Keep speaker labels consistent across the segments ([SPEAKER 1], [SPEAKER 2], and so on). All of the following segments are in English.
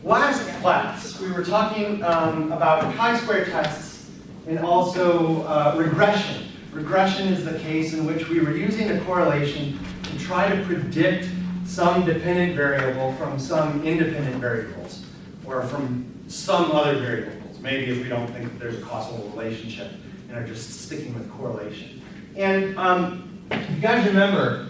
[SPEAKER 1] Last class, we were talking about chi-square tests and also regression. Regression is the case in which we were using a correlation to try to predict some dependent variable from some independent variables, or from some other variables. Maybe if we don't think that there's a causal relationship and are just sticking with correlation. And you guys remember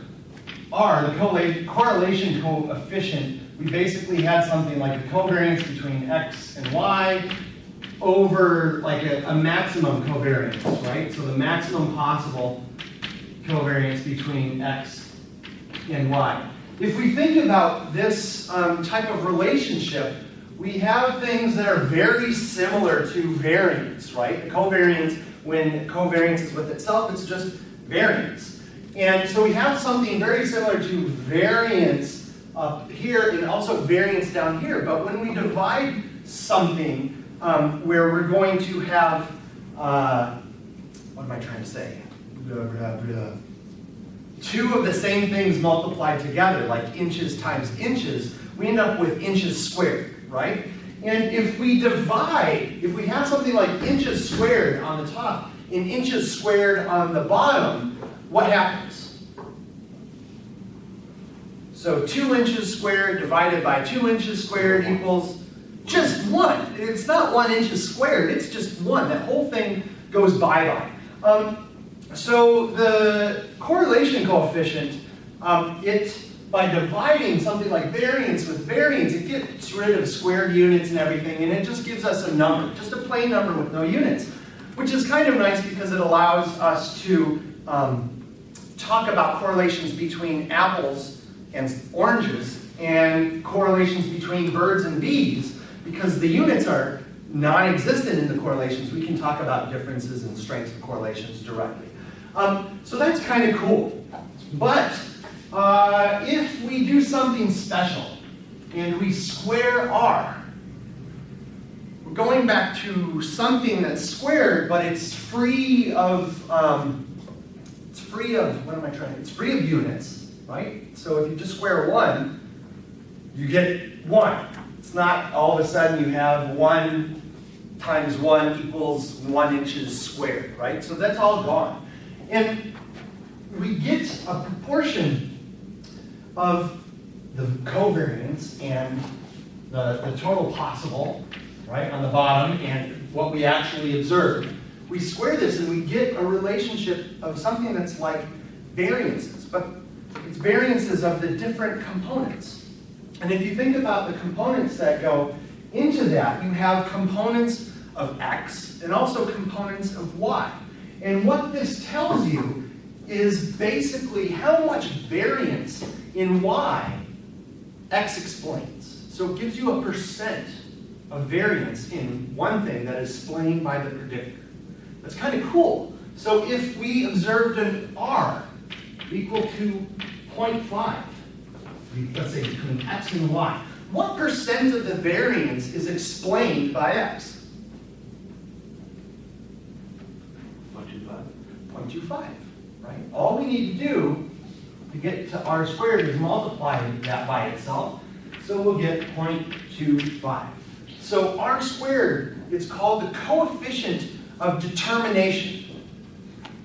[SPEAKER 1] R, the correlation coefficient, we basically had something like a covariance between X and Y over like a maximum covariance, right? So the maximum possible covariance between X and Y. If we think about this type of relationship, we have things that are very similar to variance, right? The covariance, when covariance is with itself, it's just variance. And so we have something very similar to variance up here and also variance down here. But when we divide something where we're going to have, what am I trying to say? Two of the same things multiplied together, like inches times inches, we end up with inches squared, right? And if we divide, if we have something like inches squared on the top and inches squared on the bottom, what happens? So 2 inches squared divided by 2 inches squared equals just 1. It's not 1 inches squared, it's just 1. That whole thing goes bye-bye. So the correlation coefficient, by dividing something like variance with variance, it gets rid of squared units and everything, and it just gives us a number, just a plain number with no units, which is kind of nice because it allows us to talk about correlations between apples and oranges and correlations between birds and bees, because the units are non-existent in the correlations. We can talk about differences and strengths of correlations directly. So that's kind of cool. But if we do something special and we square R, we're going back to something that's squared, but it's free of it's free of units, right? So if you just square 1, you get 1. It's not all of a sudden you have 1 times 1 equals 1 inches squared, right? So that's all gone. And we get a proportion of the covariance and the total possible, right, on the bottom, and what we actually observe. We square this and we get a relationship of something that's like variances, but it's variances of the different components. And if you think about the components that go into that, you have components of X and also components of Y. And what this tells you is basically how much variance in Y X explains. So it gives you a percent of variance in one thing that is explained by the predictor. That's kind of cool. So if we observed an R equal to 0.5, let's say between X and Y, what percent of the variance is explained by X? 0.25, right? All we need to do to get to R squared is multiply that by itself. So we'll get 0.25. So R squared is called the coefficient of determination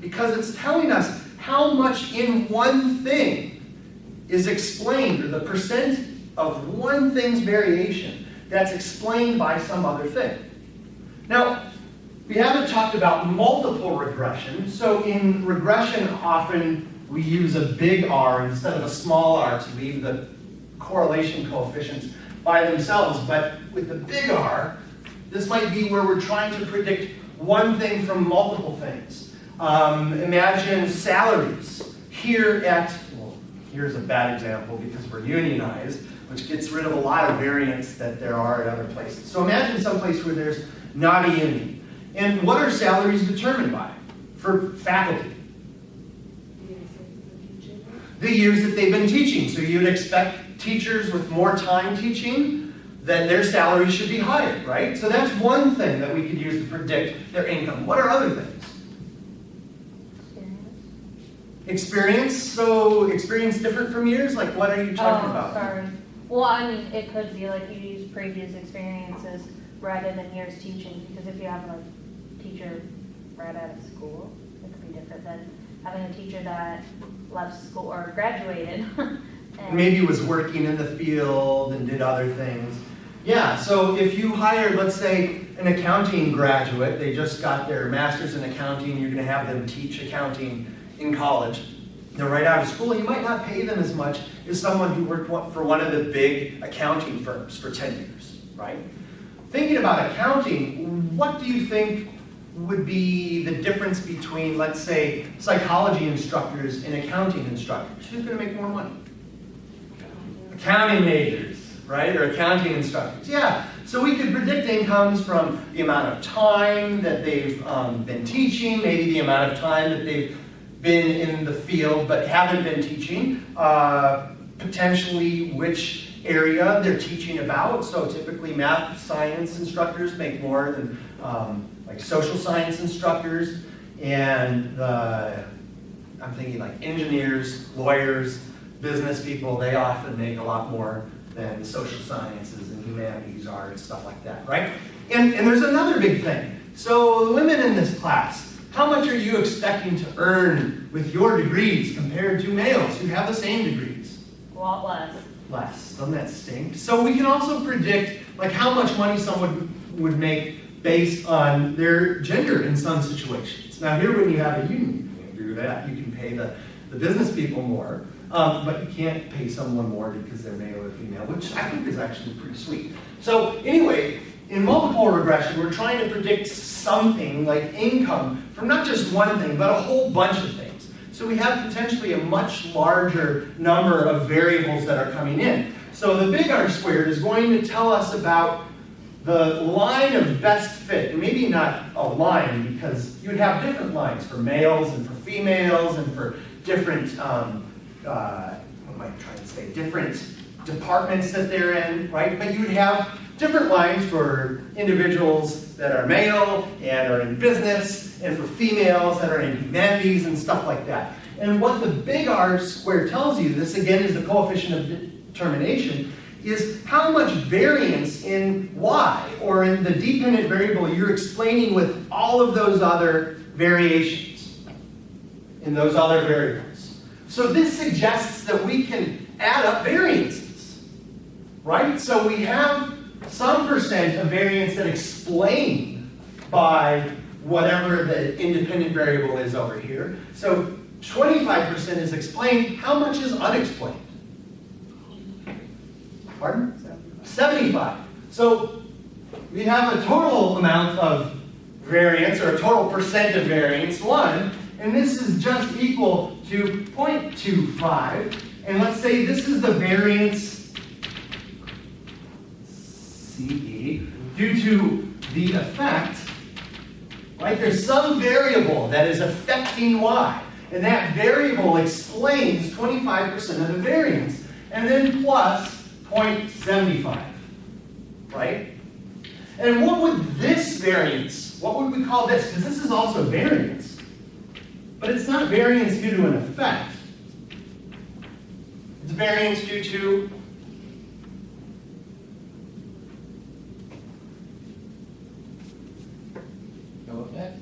[SPEAKER 1] because it's telling us how much in one thing is explained, or the percent of one thing's variation that's explained by some other thing. Now, we haven't talked about multiple regression. So in regression, often we use a big R instead of a small r to leave the correlation coefficients by themselves. But with the big R, this might be where we're trying to predict one thing from multiple things. Imagine salaries. Here's a bad example because we're unionized, which gets rid of a lot of variance that there are at other places. So imagine someplace where there's not a union. And what are salaries determined by for faculty? The years that they've been teaching. So you'd expect teachers with more time teaching, that their salaries should be higher, right? So that's one thing that we could use to predict their income. What are other things? Experience. So experience different from years? Like what are you talking about?
[SPEAKER 2] Sorry. Well, I mean, it could be like you use previous experiences rather than years teaching, because if you have a teacher right out of school, it could be different than having a teacher that left school or graduated. And
[SPEAKER 1] maybe was working in the field and did other things. Yeah, so if you hired, let's say, an accounting graduate, they just got their master's in accounting, you're going to have them teach accounting in college. They're right out of school, you might not pay them as much as someone who worked for one of the big accounting firms for 10 years, right? Thinking about accounting, what do you think would be the difference between, let's say, psychology instructors and accounting instructors? Who's going to make more money? Accounting majors, right? Or accounting instructors. Yeah, so we could predict incomes from the amount of time that they've been teaching, maybe the amount of time that they've been in the field but haven't been teaching, potentially which area they're teaching about. So typically math, science instructors make more than like social science instructors, and I'm thinking like engineers, lawyers, business people, they often make a lot more than social sciences and humanities, art, stuff like that, right? And there's another big thing. So women in this class, how much are you expecting to earn with your degrees compared to males who have the same degrees?
[SPEAKER 2] a lot less.
[SPEAKER 1] Less. Doesn't that stink? So we can also predict like how much money someone would make based on their gender in some situations. Now here when you have a union, you can't do that. You can pay the business people more, but you can't pay someone more because they're male or female, which I think is actually pretty sweet. So anyway, in multiple regression, we're trying to predict something like income from not just one thing, but a whole bunch of things. So we have potentially a much larger number of variables that are coming in. So the big R squared is going to tell us about the line of best fit, and maybe not a line, because you'd have different lines for males and for females and for different, what am I trying to say, different departments that they're in, right? But you'd have different lines for individuals that are male and are in business, and for females that are in humanities and stuff like that. And what the big R squared tells you, this again is the coefficient of determination, is how much variance in y, or in the dependent variable you're explaining with all of those other variations in those other variables. So this suggests that we can add up variances, right? So we have some percent of variance that explained by whatever the independent variable is over here. So 25% is explained. How much is unexplained? Pardon? 75. So we have a total amount of variance, or a total percent of variance, 1, and this is just equal to 0.25. And let's say this is the variance CE due to the effect, right? There's some variable that is affecting y, and that variable explains 25% of the variance, and then plus 0.75, right? And what would this variance, what would we call this? Because this is also variance, but it's not variance due to an effect. It's variance due to no effect?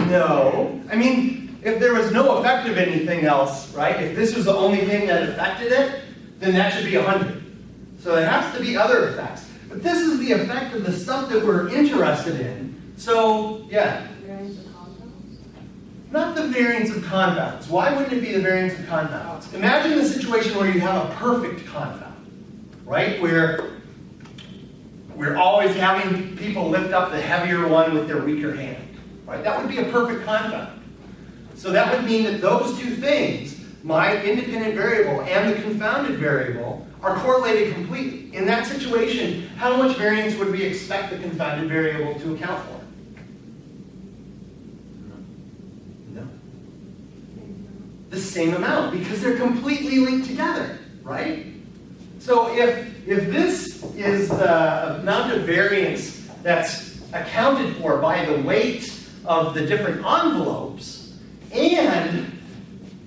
[SPEAKER 1] No. I mean, if there was no effect of anything else, right? If this was the only thing that affected it, then that should be 100. So it has to be other effects. But this is the effect of the stuff that we're interested in. So, yeah.
[SPEAKER 2] Variance of compounds?
[SPEAKER 1] Not the variance of confounds. Why wouldn't it be the variance of confounds? Imagine the situation where you have a perfect confound, right? Where we're always having people lift up the heavier one with their weaker hand, right? That would be a perfect confound. So that would mean that those two things, my independent variable and the confounded variable, are correlated completely. In that situation, how much variance would we expect the confounded variable to account for? No. The same amount, because they're completely linked together, right? So if this is the amount of variance that's accounted for by the weight of the different envelopes, and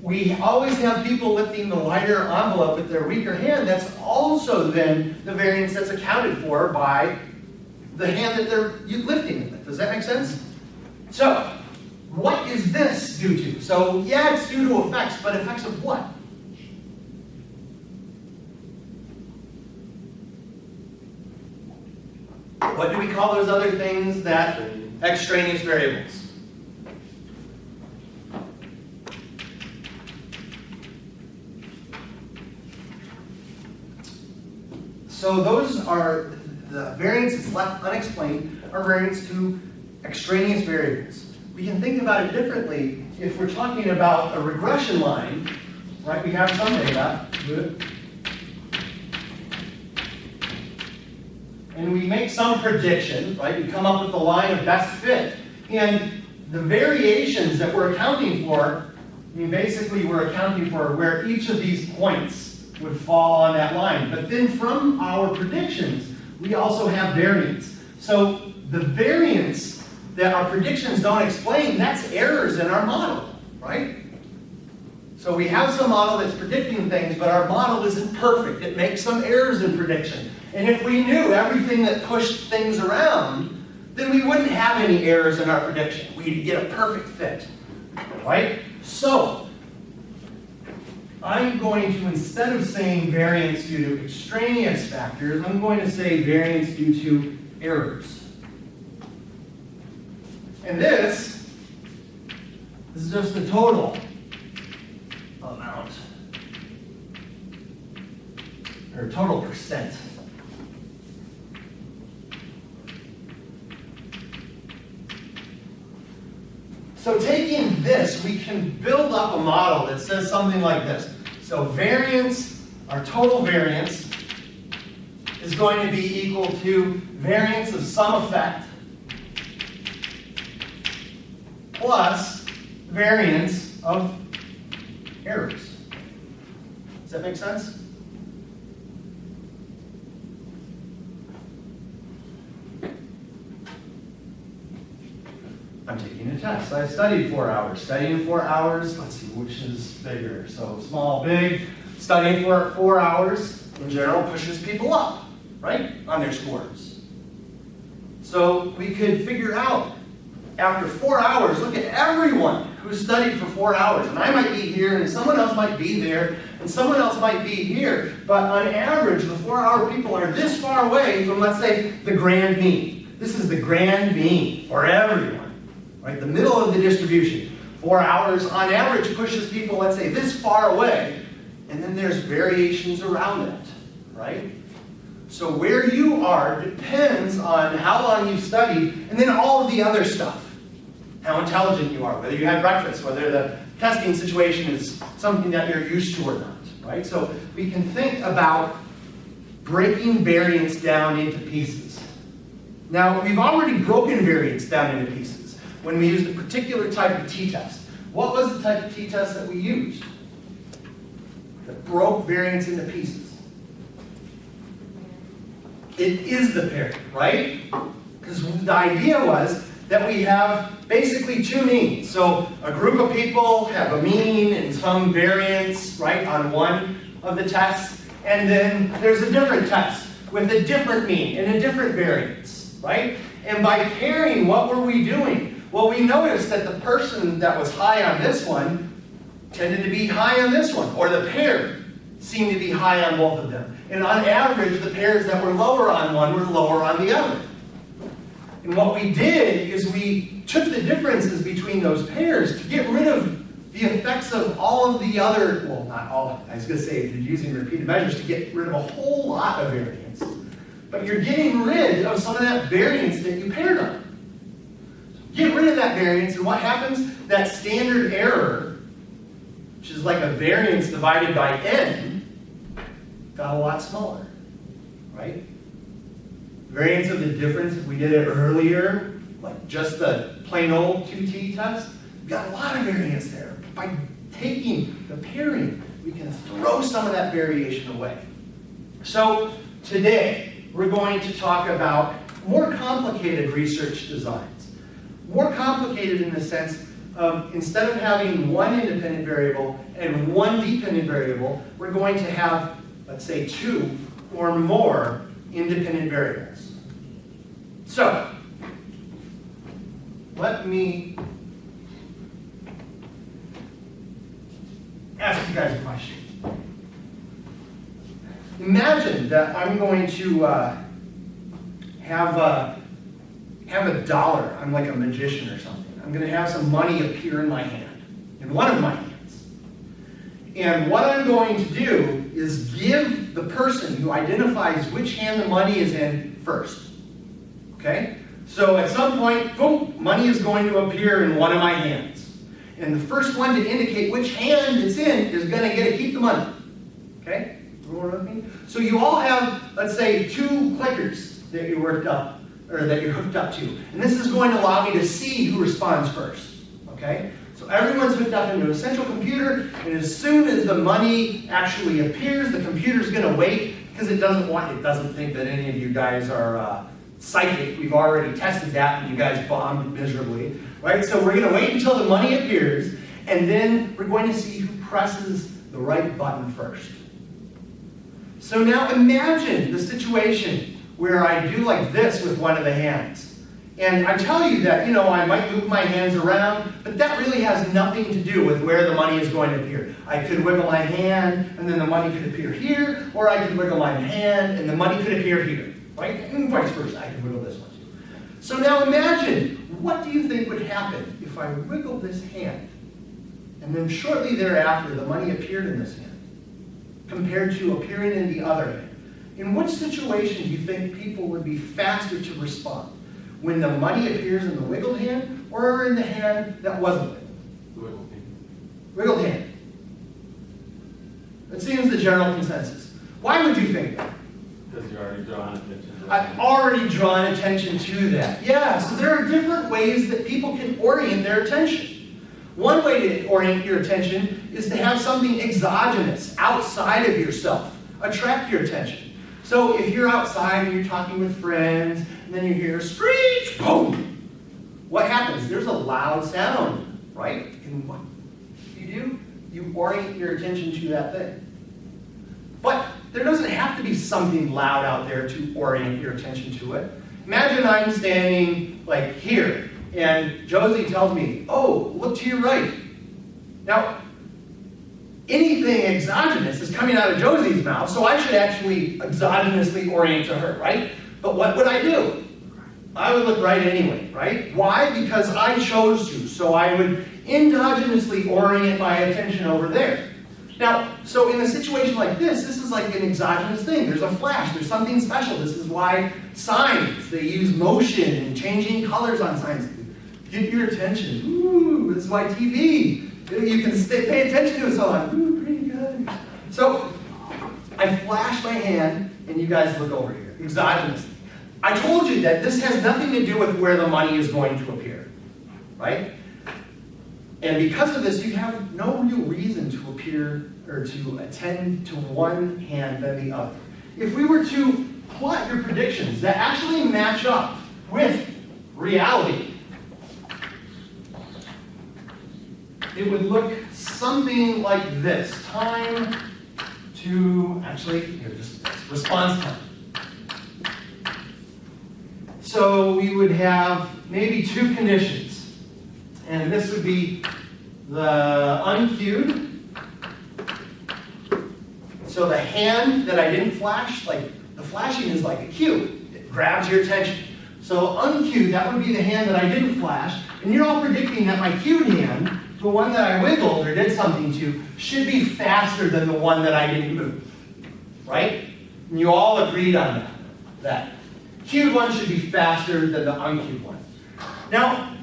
[SPEAKER 1] we always have people lifting the lighter envelope with their weaker hand. That's also then the variance that's accounted for by the hand that they're lifting it with. Does that make sense? So, what is this due to? So, yeah, it's due to effects, but effects of what? What do we call those other things that extraneous variables? So those are the variances left unexplained are variance to extraneous variables. We can think about it differently if we're talking about a regression line, right? We have some data, and we make some prediction, right? We come up with the line of best fit. And the variations that we're accounting for, I mean, basically we're accounting for where each of these points would fall on that line. But then from our predictions, we also have variance. So the variance that our predictions don't explain, that's errors in our model, right? So we have some model that's predicting things, but our model isn't perfect. It makes some errors in prediction. And if we knew everything that pushed things around, then we wouldn't have any errors in our prediction. We'd get a perfect fit, right? So I'm going to, instead of saying variance due to extraneous factors, I'm going to say variance due to errors. And this is just the total amount, or total percent. So taking this, we can build up a model that says something like this. So variance, our total variance, is going to be equal to variance of some effect plus variance of errors. Does that make sense? I'm taking a test. I studied 4 hours. Studying 4 hours, let's see which is bigger. So small, big. Studying for 4 hours in general pushes people up, right, on their scores. So we could figure out after 4 hours, look at everyone who studied for 4 hours. And I might be here, and someone else might be there, and someone else might be here. But on average, the 4-hour people are this far away from, let's say, the grand mean. This is the grand mean for everyone. Right, the middle of the distribution. 4 hours on average pushes people, let's say, this far away, and then there's variations around it, right? So where you are depends on how long you've studied, and then all of the other stuff. How intelligent you are, whether you had breakfast, whether the testing situation is something that you're used to or not, right? So we can think about breaking variance down into pieces. Now, we've already broken variance down into pieces when we used a particular type of t-test. What was the type of t-test that we used that broke variance into pieces? It is the pair, right? Because the idea was that we have basically two means. So a group of people have a mean and some variance, right, on one of the tests, and then there's a different test with a different mean and a different variance, right? And by pairing, what were we doing? Well, we noticed that the person that was high on this one tended to be high on this one, or the pair seemed to be high on both of them. And on average, the pairs that were lower on one were lower on the other. And what we did is we took the differences between those pairs to get rid of the effects of all of the other, well, not all, I was going to say, you're using repeated measures to get rid of a whole lot of variance. But you're getting rid of some of that variance that you paired on. Get rid of that variance, and what happens? That standard error, which is like a variance divided by n, got a lot smaller, right? Variance of the difference, if we did it earlier, like just the plain old 2t test, we got a lot of variance there. By taking the pairing, we can throw some of that variation away. So today, we're going to talk about more complicated research designs. More complicated in the sense instead of having one independent variable and one dependent variable, we're going to have, let's say, 2 or more independent variables. So, let me ask you guys a question. Imagine that I'm going to have a dollar. I'm like a magician or something. I'm going to have some money appear in my hand, in one of my hands. And what I'm going to do is give the person who identifies which hand the money is in first. Okay? So at some point, boom, money is going to appear in one of my hands. And the first one to indicate which hand it's in is going to get to keep the money. Okay? Everyone with me? So you all have, let's say, 2 clickers that you worked up, or that you're hooked up to. And this is going to allow me to see who responds first. Okay? So everyone's hooked up into a central computer, and as soon as the money actually appears, the computer's going to wait, because it doesn't think that any of you guys are psychic. We've already tested that, and you guys bombed miserably. Right? So we're going to wait until the money appears, and then we're going to see who presses the right button first. So now imagine the situation where I do like this with one of the hands. And I tell you that, I might move my hands around, but that really has nothing to do with where the money is going to appear. I could wiggle my hand, and then the money could appear here, or I could wiggle my hand, and the money could appear here. Right? And vice versa, I could wiggle this one too. So now imagine, what do you think would happen if I wiggled this hand, and then shortly thereafter, the money appeared in this hand, compared to appearing in the other hand? In which situation do you think people would be faster to respond? When the money appears in the wiggled hand, or in the hand that wasn't wiggled?
[SPEAKER 3] Wiggled hand.
[SPEAKER 1] Wiggled hand. That seems the general consensus. Why would you think that?
[SPEAKER 3] Because you already drawn attention to
[SPEAKER 1] I've already drawn attention to that. Yeah, so there are different ways that people can orient their attention. One way to orient your attention is to have something exogenous, outside of yourself, attract your attention. So if you're outside and you're talking with friends, and then you hear a screech, boom! What happens? There's a loud sound, right? And what do? You orient your attention to that thing. But there doesn't have to be something loud out there to orient your attention to it. Imagine I'm standing like here, and Josie tells me, oh, look to your right. Now, anything exogenous is coming out of Josie's mouth, so I should actually exogenously orient to her, right? But what would I do? I would look right anyway, right? Why? Because I chose to, so I would endogenously orient my attention over there. Now, so in a situation like this is like an exogenous thing. There's a flash, there's something special. This is why signs, they use motion and changing colors on signs to get your attention. Ooh, this is why TV, you can pay attention to it, so I'm, ooh, pretty good. So, I flash my hand, and you guys look over here, exogenously. I told you that this has nothing to do with where the money is going to appear, right? And because of this, you have no real reason to appear or to attend to one hand than the other. If we were to plot your predictions that actually match up with reality, it would look something like this. Time to, just response time. So we would have maybe 2 conditions. And this would be the uncued. So the hand that I didn't flash, like the flashing is like a cue. It grabs your attention. So uncued, that would be the hand that I didn't flash. And you're all predicting that my cued hand, the one that I wiggled or did something to, should be faster than the one that I didn't move. Right? And you all agreed on that. Cued one should be faster than the uncued one. Now,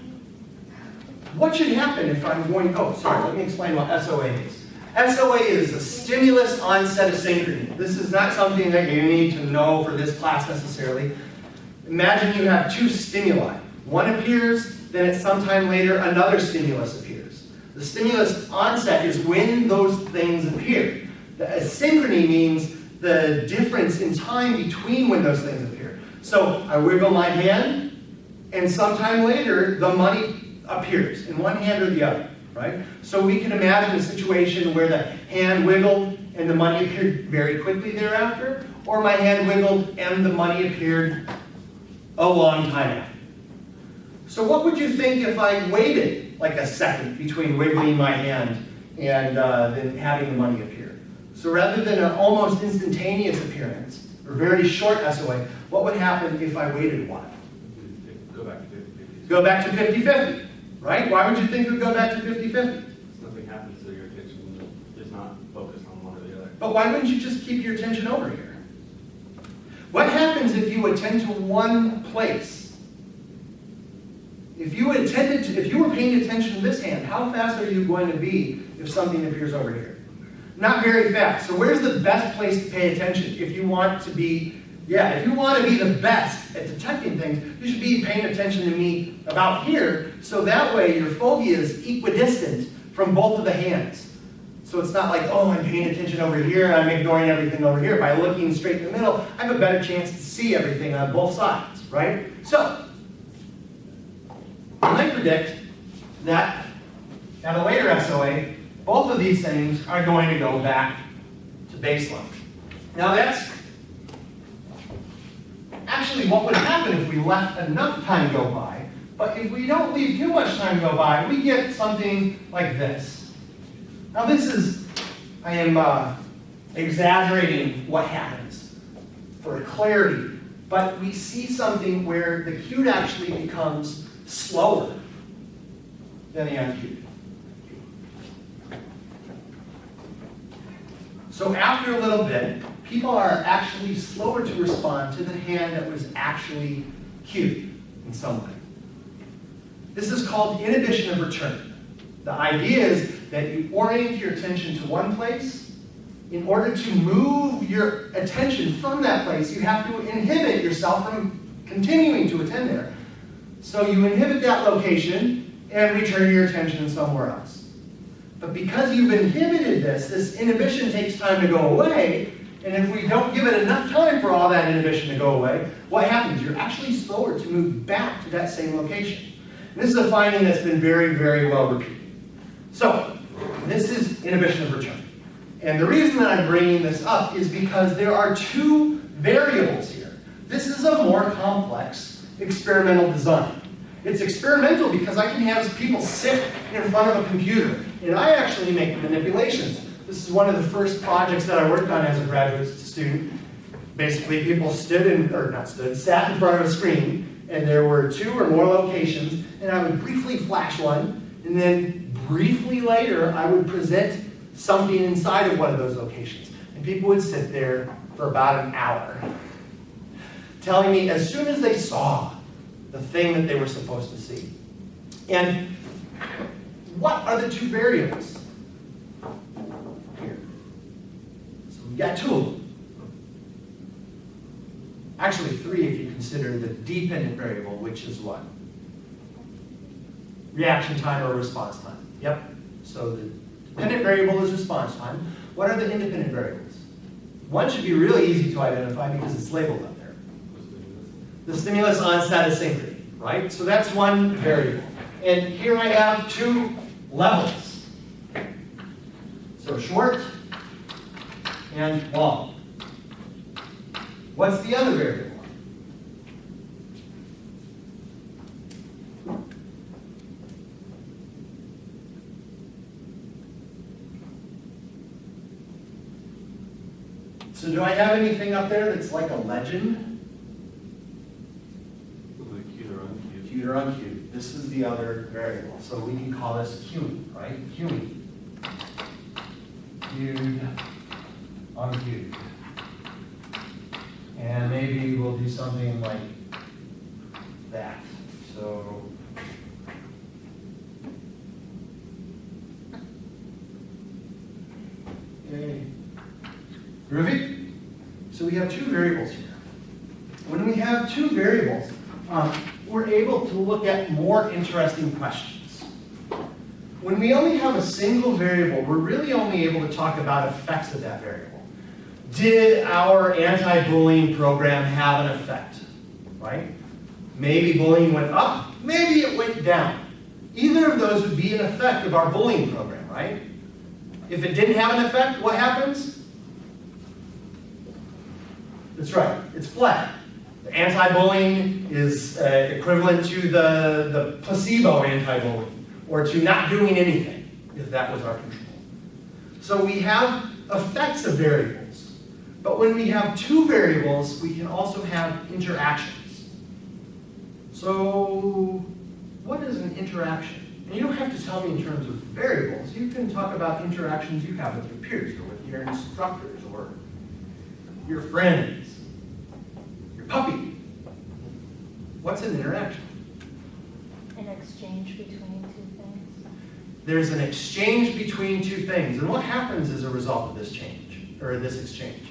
[SPEAKER 1] what should happen if I'm going, let me explain what SOA is. SOA is a stimulus onset of synchrony. This is not something that you need to know for this class necessarily. Imagine you have 2 stimuli. One appears, then at some time later, another stimulus appears. The stimulus onset is when those things appear. The asynchrony means the difference in time between when those things appear. So I wiggle my hand, and sometime later, the money appears in one hand or the other, right? So we can imagine a situation where the hand wiggled and the money appeared very quickly thereafter, or my hand wiggled and the money appeared a long time after. So what would you think if I waited like a second between wiggling my hand and then having the money appear? So rather than an almost instantaneous appearance, or very short SOA, what would happen if I waited a while?
[SPEAKER 3] Go back to 50-50.
[SPEAKER 1] Go back to 50-50, right? Why would you think it would go back to 50-50?
[SPEAKER 3] Nothing happens, so your attention is not focused on one or the other.
[SPEAKER 1] But why wouldn't you just keep your attention over here? What happens if you attend to one place? If you were paying attention to this hand, how fast are you going to be if something appears over here? Not very fast. So where's the best place to pay attention? If you want to be, if you want to be the best at detecting things, you should be paying attention to me about here, so that way your fovea is equidistant from both of the hands. So it's not like, oh, I'm paying attention over here and I'm ignoring everything over here. By looking straight in the middle, I have a better chance to see everything on both sides, right? So, I predict that at a later SOA, both of these things are going to go back to baseline. Now that's actually what would happen if we left enough time go by, but if we don't leave too much time go by, we get something like this. Now I am exaggerating what happens for clarity, but we see something where the cued actually becomes slower than the uncued. So after a little bit, people are actually slower to respond to the hand that was actually cued in some way. This is called inhibition of return. The idea is that you orient your attention to one place. In order to move your attention from that place, you have to inhibit yourself from continuing to attend there. So you inhibit that location and return your attention somewhere else. But because you've inhibited this inhibition takes time to go away, and if we don't give it enough time for all that inhibition to go away, what happens? You're actually slower to move back to that same location. And this is a finding that's been very, very well repeated. So, this is inhibition of return. And the reason that I'm bringing this up is because there are two variables here. This is a more complex experimental design. It's experimental because I can have people sit in front of a computer, and I actually make manipulations. This is one of the first projects that I worked on as a graduate student. Basically, people sat in front of a screen, and there were two or more locations, and I would briefly flash one, and then briefly later, I would present something inside of one of those locations. And people would sit there for about an hour, telling me as soon as they saw the thing that they were supposed to see. And what are the two variables? Here. So we've got two of them. Actually, three if you consider the dependent variable, which is what? Reaction time or response time. Yep. So the dependent variable is response time. What are the independent variables? One should be really easy to identify because it's labeled up there. The stimulus onset is synchrony, right? So that's one variable. And here I have two levels. So short and long. What's the other variable? So do I have anything up there that's like a legend?
[SPEAKER 3] Acute or uncued.
[SPEAKER 1] Acute or uncued. This is the other variable. So we can call this cued, right? Cued. Cued, uncued. And maybe we'll do something like that. So okay. Groovy? So we have two variables here. When we have two variables, we're able to look at more interesting questions. When we only have a single variable, we're really only able to talk about effects of that variable. Did our anti-bullying program have an effect? Right? Maybe bullying went up, maybe it went down. Either of those would be an effect of our bullying program, right? If it didn't have an effect, what happens? That's right, it's flat. The anti-bullying is equivalent to the placebo anti-bullying, or to not doing anything, if that was our control. So we have effects of variables, but when we have two variables, we can also have interactions. So what is an interaction? And you don't have to tell me in terms of variables. You can talk about interactions you have with your peers, or with your instructors, or your friends, your puppy. What's an interaction?
[SPEAKER 2] An exchange between two things.
[SPEAKER 1] There's an exchange between two things. And what happens as a result of this change, or this exchange?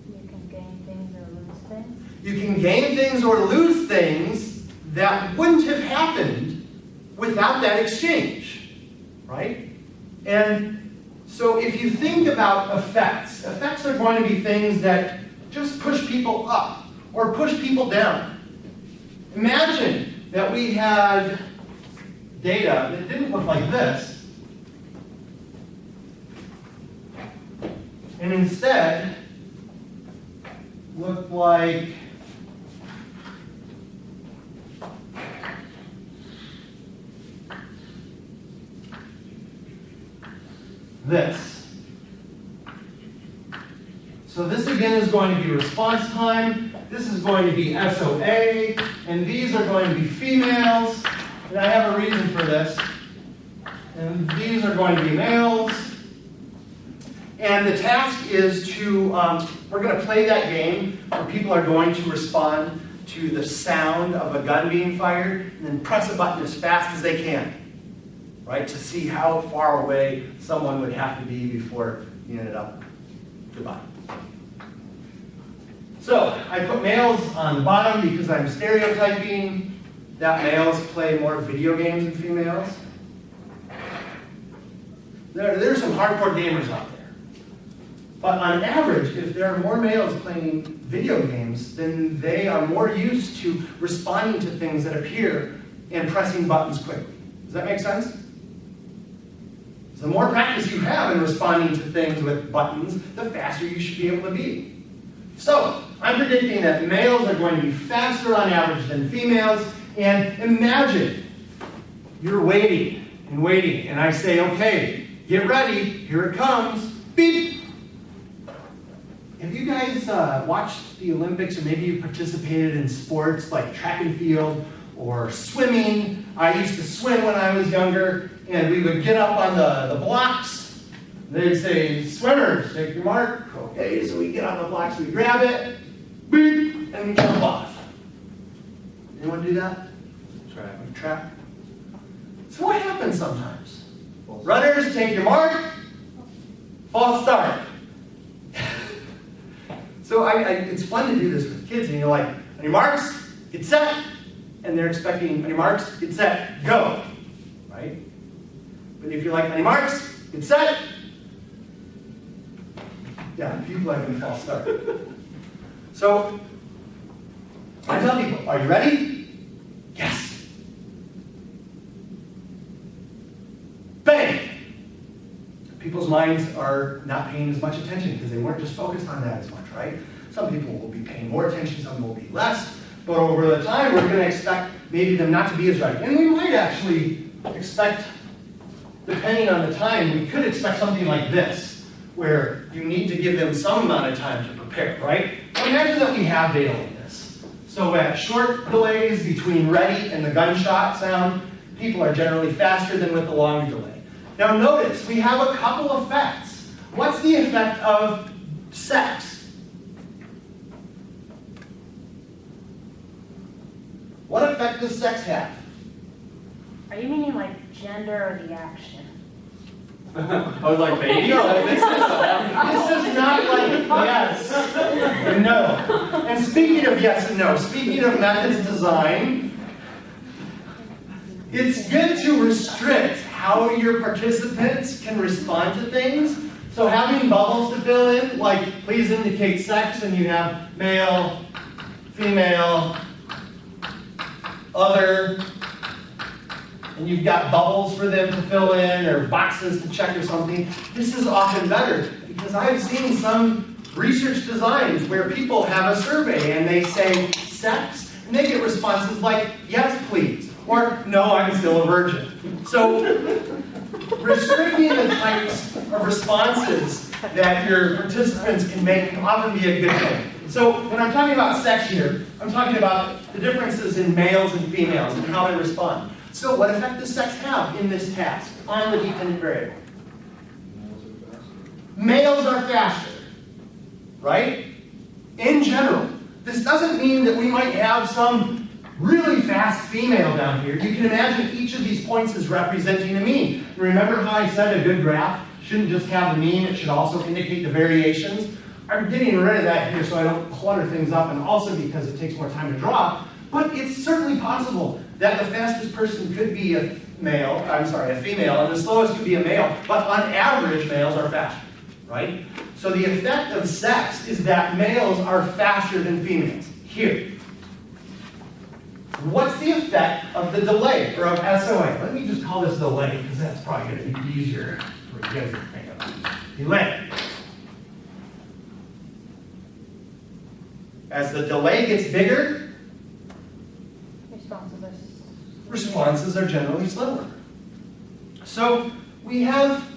[SPEAKER 2] You can gain things or lose things.
[SPEAKER 1] You can gain things or lose things that wouldn't have happened without that exchange, right? And so if you think about effects, effects are going to be things that just push people up or push people down. Imagine that we had data that didn't look like this, and instead looked like this. So this again is going to be response time. This is going to be SOA, and these are going to be females. And I have a reason for this. And these are going to be males. And the task is to, we're going to play that game where people are going to respond to the sound of a gun being fired, and then press a button as fast as they can, right? To see how far away someone would have to be before you ended up goodbye. So I put males on the bottom because I'm stereotyping that males play more video games than females. There's some hardcore gamers out there. But on average, if there are more males playing video games, then they are more used to responding to things that appear and pressing buttons quickly. Does that make sense? So the more practice you have in responding to things with buttons, the faster you should be able to be. So, I'm predicting that males are going to be faster on average than females, and imagine you're waiting and waiting, and I say, okay, get ready, here it comes, beep! Have you guys watched the Olympics, or maybe you participated in sports like track and field or swimming? I used to swim when I was younger, and we would get up on the blocks. They'd say, swimmers, take your mark. Okay, so we get on the blocks, we grab it, beep, and we jump off. Anyone do that? Track. So what happens sometimes? Runners, take your mark, false start. So it's fun to do this with kids, and you're like, on your marks, get set, and they're expecting, on your marks, get set, go, right? But if you're like, on your marks, get set, yeah, people are going to false start. So, I tell people, are you ready? Yes. Bang! People's minds are not paying as much attention because they weren't just focused on that as much, right? Some people will be paying more attention, some will be less, but over the time we're going to expect maybe them not to be as right. And we might actually expect, depending on the time, we could expect something like this, where you need to give them some amount of time to prepare, right? Imagine that we have data like this. So at short delays between ready and the gunshot sound, people are generally faster than with the longer delay. Now notice, we have a couple effects. What's the effect of sex? What effect does sex have?
[SPEAKER 2] Are you meaning like gender or the action?
[SPEAKER 3] I was like, baby,
[SPEAKER 1] This is not like yes and no. And speaking of yes and no, speaking of methods design, it's good to restrict how your participants can respond to things. So having bubbles to fill in, like please indicate sex, and you have male, female, other, and you've got bubbles for them to fill in or boxes to check or something, this is often better because I've seen some research designs where people have a survey and they say sex, and they get responses like, yes, please, or no, I'm still a virgin. So restricting the types of responses that your participants can make can often be a good thing. So when I'm talking about sex here, I'm talking about the differences in males and females and how they respond. So what effect does sex have in this task on the dependent variable? Males are faster, right? In general. This doesn't mean that we might have some really fast female down here. You can imagine each of these points is representing a mean. Remember how I said a good graph shouldn't just have a mean, it should also indicate the variations? I'm getting rid of that here so I don't clutter things up, and also because it takes more time to draw. But it's certainly possible that the fastest person could be a female, and the slowest could be a male. But on average, males are faster, right? So the effect of sex is that males are faster than females. Here. What's the effect of the delay, or of SOA? Let me just call this delay, because that's probably going to be easier for you guys to think about. Delay. As the delay gets bigger, responses are generally slower. So we have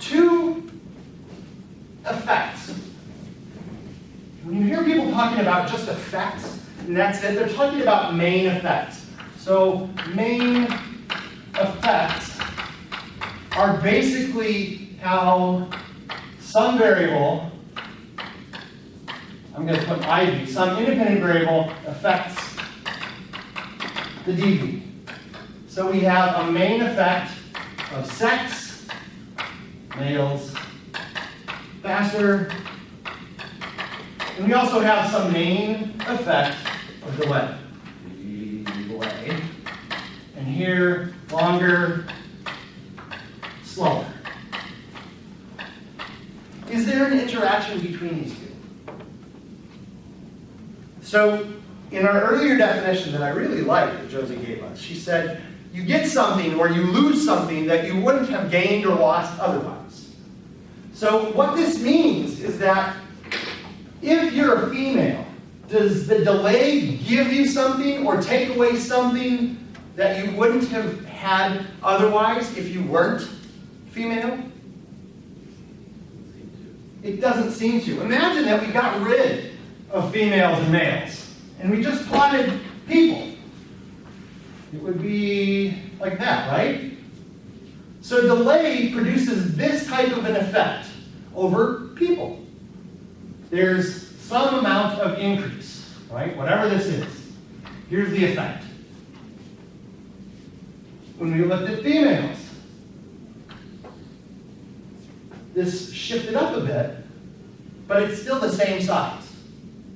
[SPEAKER 1] two effects. When you hear people talking about just effects, and that's it, they're talking about main effects. So main effects are basically how some variable, I'm going to put IV, some independent variable affects the DV. So we have a main effect of sex, males, faster, and we also have some main effect of delay. Delay. And here, longer, slower. Is there an interaction between these two? So, in our earlier definition that I really liked that Josie gave us, she said, you get something or you lose something that you wouldn't have gained or lost otherwise. So what this means is that if you're a female, does the delay give you something or take away something that you wouldn't have had otherwise if you weren't female? It doesn't seem to. Imagine that we got rid of females and males, and we just plotted people. It would be like that, right? So delay produces this type of an effect over people. There's some amount of increase, right? Whatever this is. Here's the effect. When we looked at females, this shifted up a bit, but it's still the same size,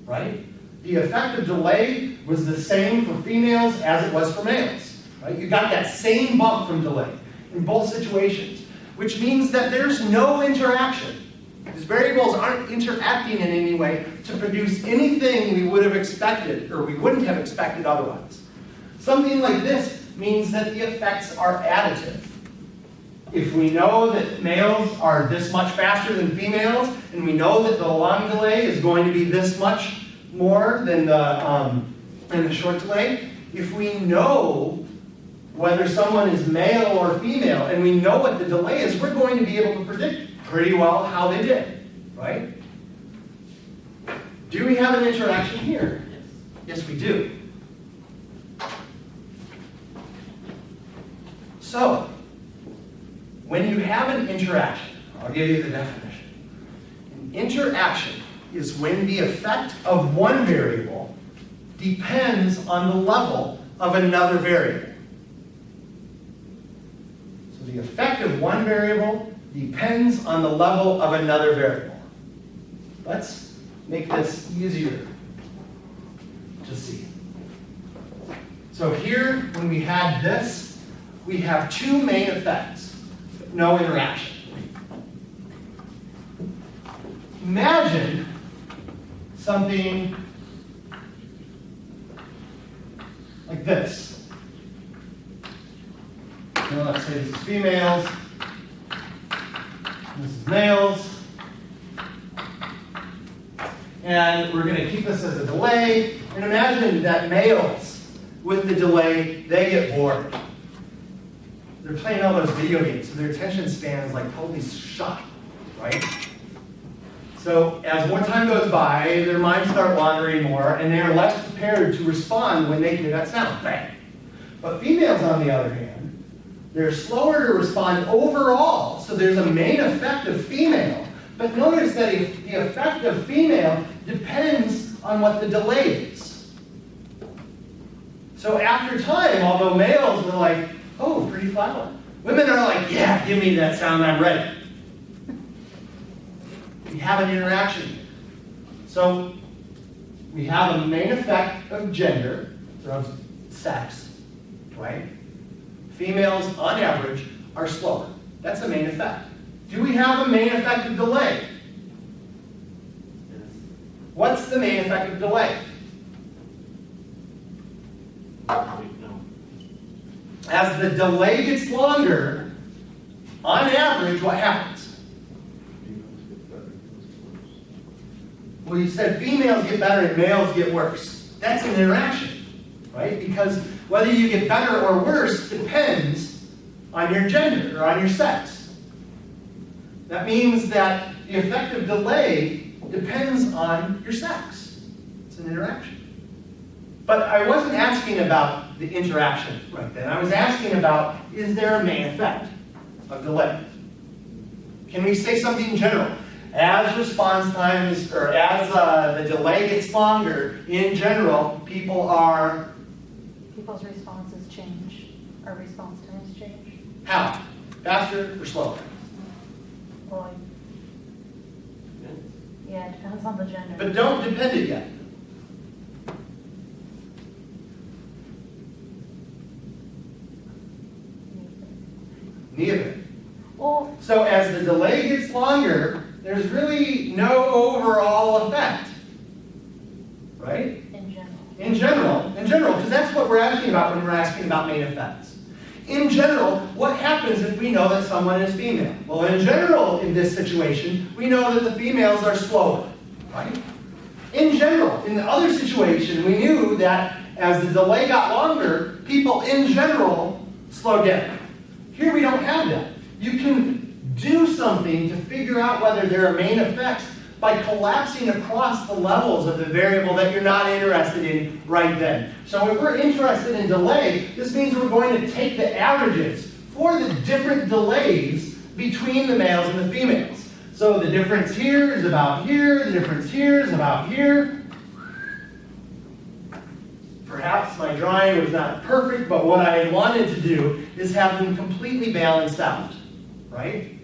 [SPEAKER 1] right? The effect of delay was the same for females as it was for males, right? You got that same bump from delay in both situations, which means that there's no interaction. These variables aren't interacting in any way to produce anything we would have expected or we wouldn't have expected otherwise. Something like this means that the effects are additive. If we know that males are this much faster than females, and we know that the long delay is going to be this much more than the short delay, if we know whether someone is male or female, and we know what the delay is, we're going to be able to predict pretty well how they did, right? Do we have an interaction here? Yes, we do. So, when you have an interaction, I'll give you the definition. An interaction is when the effect of one variable depends on the level of another variable. So the effect of one variable depends on the level of another variable. Let's make this easier to see. So here, when we had this, we have two main effects, but no interaction. Imagine something like this. let's say this is females, this is males. And we're going to keep this as a delay. And imagine that males, with the delay, they get bored. They're playing all those video games, so their attention span is like totally shot, right? So as more time goes by, their minds start wandering more, and they are less prepared to respond when they hear that sound, bang. But females, on the other hand, they're slower to respond overall, so there's a main effect of female. But notice that the effect of female depends on what the delay is. So after time, although males were like, oh, pretty flower, women are like, yeah, give me that sound, I'm ready. We have an interaction. So we have a main effect of gender, of sex, right? Females, on average, are slower. That's the main effect. Do we have a main effect of delay?
[SPEAKER 3] Yes.
[SPEAKER 1] What's the main effect of delay?
[SPEAKER 3] No.
[SPEAKER 1] As the delay gets longer, on average, what happens?
[SPEAKER 3] Females get better, males get worse.
[SPEAKER 1] Well, you said females get better and males get worse. That's an interaction, right? Because whether you get better or worse depends on your gender or on your sex. That means that the effect of delay depends on your sex. It's an interaction. But I wasn't asking about the interaction right then. I was asking about, is there a main effect of delay? Can we say something general? As response times, or as the delay gets longer, in general, people's
[SPEAKER 2] responses change, or response times change.
[SPEAKER 1] how? Faster or slower?
[SPEAKER 2] Well, yeah, it depends on the gender.
[SPEAKER 1] But don't depend it yet. Neither.
[SPEAKER 2] Well,
[SPEAKER 1] So as the delay gets longer, there's really no overall effect. Right?
[SPEAKER 2] in general.
[SPEAKER 1] In general, because that's what we're asking about when we're asking about main effects. In general, what happens if we know that someone is female? Well, in general, in this situation, we know that the females are slower, right? In general, in the other situation, we knew that as the delay got longer, people in general slowed down. Here we don't have that. You can do something to figure out whether there are main effects by collapsing across the levels of the variable that you're not interested in right then. So if we're interested in delay, this means we're going to take the averages for the different delays between the males and the females. So the difference here is about here, the difference here is about here. Perhaps my drawing was not perfect, but what I wanted to do is have them completely balanced out, right?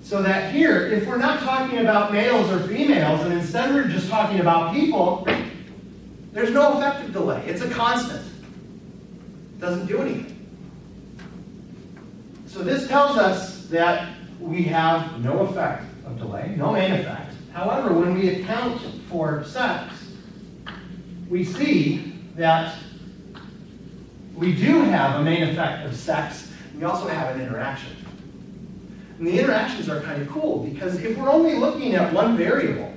[SPEAKER 1] So that here, if we're not talking about males or females, and instead we're just talking about people, there's no effective delay. It's a constant. It doesn't do anything. So this tells us that we have no effect of delay, no main effect. However, when we account for sex, we see that we do have a main effect of sex. We also have an interaction. And the interactions are kind of cool because if we're only looking at one variable,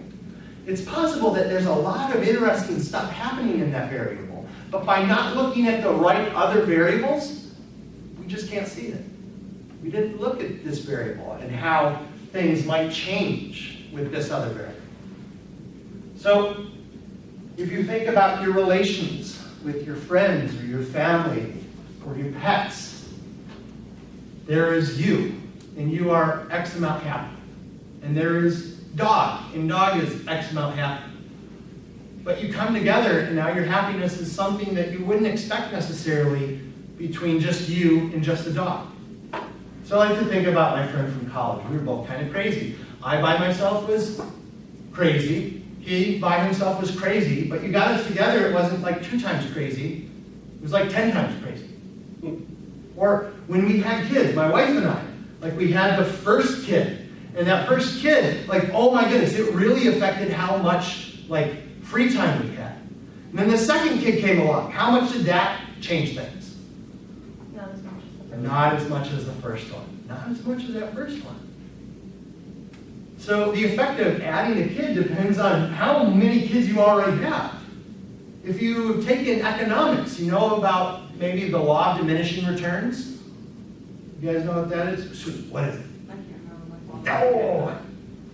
[SPEAKER 1] it's possible that there's a lot of interesting stuff happening in that variable. But by not looking at the right other variables, we just can't see it. We didn't look at this variable and how things might change with this other variable. So if you think about your relations with your friends or your family or your pets, there is you. And you are X amount happy. And there is dog, and dog is X amount happy. But you come together, and now your happiness is something that you wouldn't expect necessarily between just you and just the dog. So I like to think about my friend from college. We were both kind of crazy. I by myself was crazy. He by himself was crazy. But you got us together, it wasn't like 2 times crazy. It was like 10 times crazy. Or when we had kids, my wife and I, like we had the first kid, and that first kid, like, oh my goodness, it really affected how much, like, free time we had. And then the second kid came along. How much did that change things?
[SPEAKER 2] Not as much as the first.
[SPEAKER 1] Not as much as the first one. Not as much as that first one. So the effect of adding a kid depends on how many kids you already have. If you've taken economics, you know about maybe the law of diminishing returns? You guys know what that is? What is it?
[SPEAKER 4] I can't remember.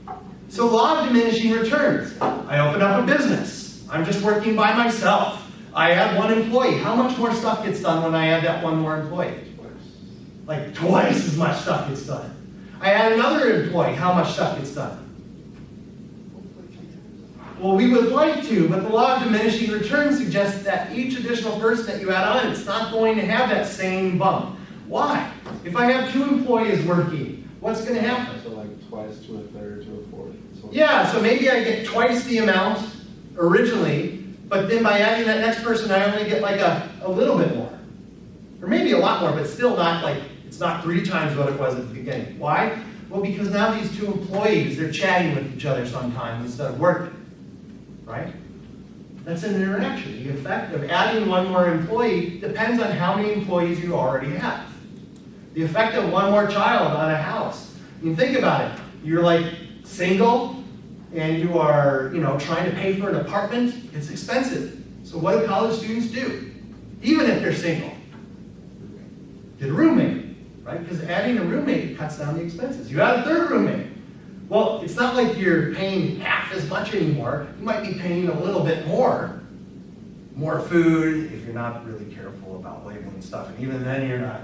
[SPEAKER 1] Oh. So law of diminishing returns. I open up a business. I'm just working by myself. I add one employee. How much more stuff gets done when I add that one more employee? Like twice as much stuff gets done. I add another employee. How much stuff gets done? Well, we would like to, but the law of diminishing returns suggests that each additional person that you add on, it's not going to have that same bump. Why? If I have 2 employees working, what's going to happen?
[SPEAKER 3] So like twice to a third to a fourth. So
[SPEAKER 1] Yeah, so maybe I get twice the amount originally, but then by adding that next person, I only get like a little bit more. Or maybe a lot more, but still not like, it's not 3 times what it was at the beginning. Why? Well, because now these 2 employees, they're chatting with each other sometimes instead of working. Right? That's an interaction. The effect of adding one more employee depends on how many employees you already have. The effect of one more child on a house. I mean, think about it. You're like single and you are, trying to pay for an apartment. It's expensive. So what do college students do? Even if they're single. Get a roommate, right? Because adding a roommate cuts down the expenses. You add a third roommate. Well, it's not like you're paying half as much anymore. You might be paying a little bit more. More food, if you're not really careful about labeling stuff. And even then, you're not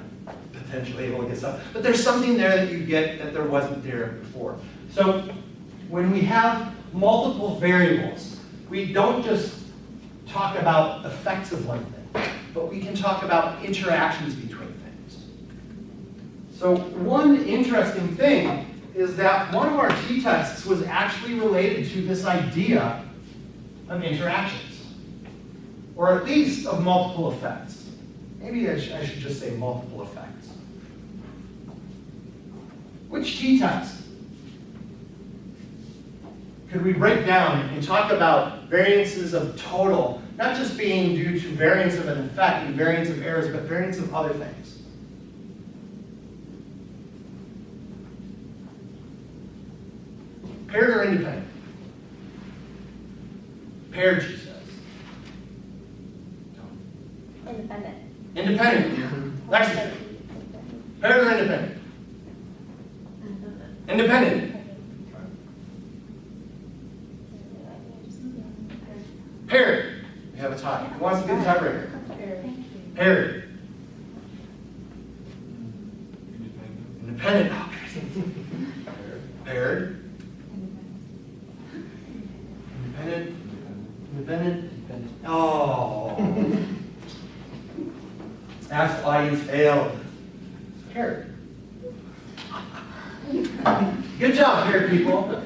[SPEAKER 1] potentially able to get stuff. But there's something there that you get that there wasn't there before. So when we have multiple variables, we don't just talk about effects of one thing, but we can talk about interactions between things. So one interesting thing is that one of our t-tests was actually related to this idea of interactions, or at least of multiple effects. Maybe I should just say multiple effects. Which t-test could we break down and talk about variances of total, not just being due to variance of an effect and variance of errors, but variance of other things? Paired or independent? Paired, she says.
[SPEAKER 2] Independent.
[SPEAKER 1] Independent. Next one. Paired or independent? Independent. Paired. We have a tie. Who wants to be the tiebreaker? Paired. Independent. Paired. Independent. Oh. Ask the audience failed. Paired. Good job, paired people.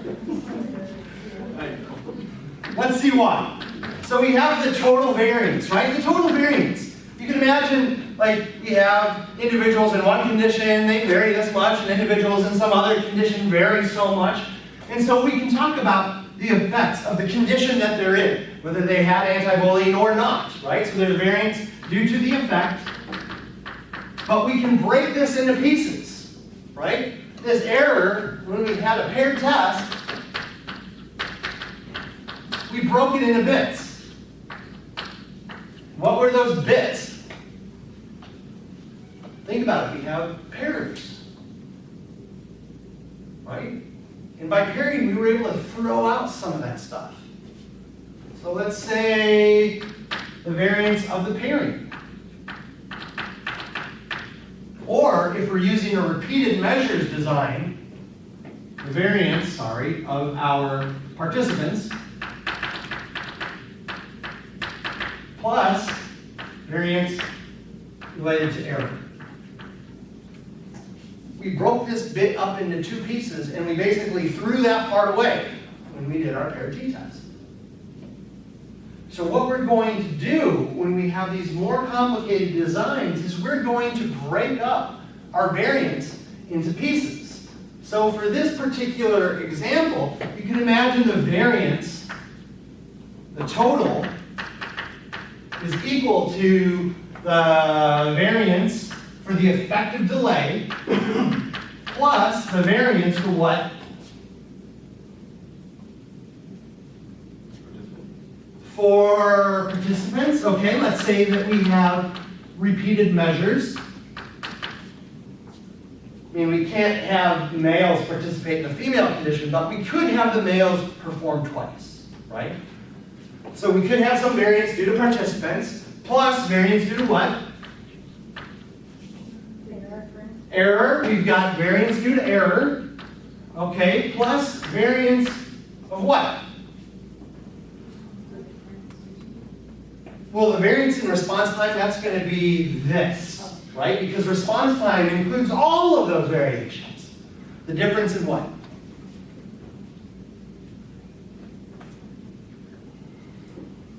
[SPEAKER 1] Let's see why. So we have the total variance, right? The total variance. You can imagine, like, we have individuals in one condition, they vary this much, and individuals in some other condition vary so much. And so we can talk about the effects of the condition that they're in, whether they had anti-bullying or not, right? So there's variance due to the effect. But we can break this into pieces, right? This error, when we had a paired test, we broke it into bits. What were those bits? Think about it. We have pairs, right? And by pairing, we were able to throw out some of that stuff. So let's say the variance of the pairing. Or if we're using a repeated measures design, the variance, of our participants plus variance related to error. We broke this bit up into 2 pieces and we basically threw that part away when we did our paired t-test. So what we're going to do when we have these more complicated designs is we're going to break up our variance into pieces. So for this particular example, you can imagine the variance, the total, is equal to the variance for the effective delay plus the variance for what? For participants, okay, let's say that we have repeated measures. I mean, we can't have males participate in the female condition, but we could have the males perform twice, right? So we could have some variance due to participants, plus variance due to what? Error. We've got variance due to error, okay, plus variance of what? Well, the variance in response time, that's going to be this, right? Because response time includes all of those variations. The difference in what?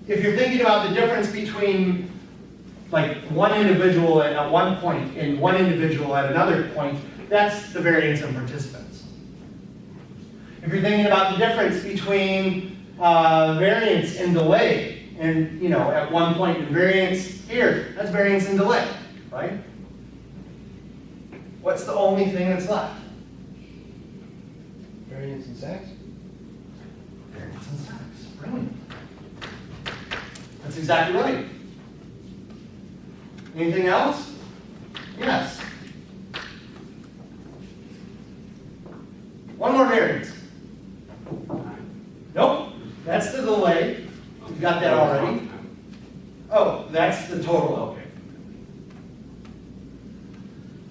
[SPEAKER 1] If you're thinking about the difference between like one individual at one point and one individual at another point, that's the variance in participants. If you're thinking about the difference between variance and delay, and at one point and variance here, that's variance and delay, right? What's the only thing that's left?
[SPEAKER 5] Variance and sex?
[SPEAKER 1] Variance and sex. Brilliant. That's exactly right. Anything else? Yes. One more variance. Nope. That's the delay. We've got that already. Oh, that's the total. Okay.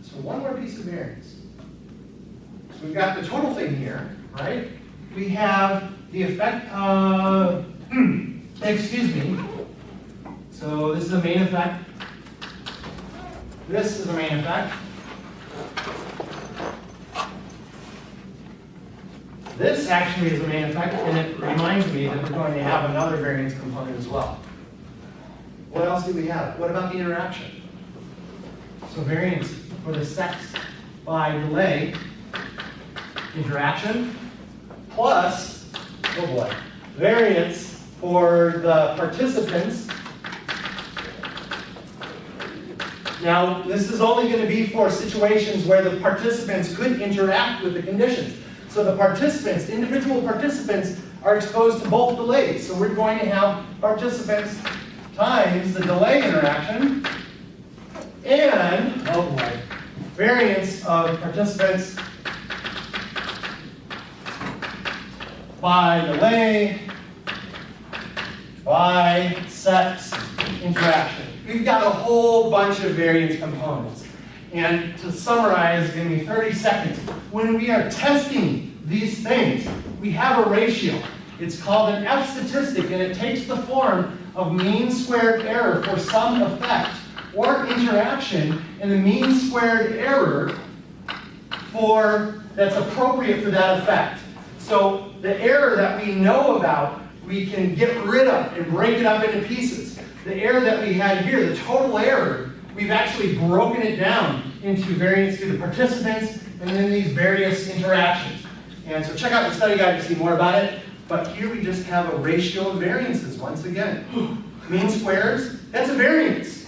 [SPEAKER 1] So one more piece of variance. So we've got the total thing here, right? We have the effect of, excuse me. So this is a main effect. This is a main effect. This actually is a main effect, and it reminds me that we're going to have another variance component as well. What else do we have? What about the interaction? So variance for the sex by delay interaction plus, oh boy, variance for the participants. Now, this is only going to be for situations where the participants could interact with the conditions. So the participants, individual participants, are exposed to both delays. So we're going to have participants times the delay interaction and, oh boy, variance of participants by delay by sex interaction. We've got a whole bunch of variance components. And to summarize, give me 30 seconds. When we are testing these things, we have a ratio. It's called an F statistic, and it takes the form of mean squared error for some effect or interaction, and the mean squared error that's appropriate for that effect. So the error that we know about, we can get rid of and break it up into pieces. The error that we had here, the total error, we've actually broken it down into variance to the participants and then these various interactions. And so check out the study guide to see more about it. But here we just have a ratio of variances once again. Mean squares, that's a variance.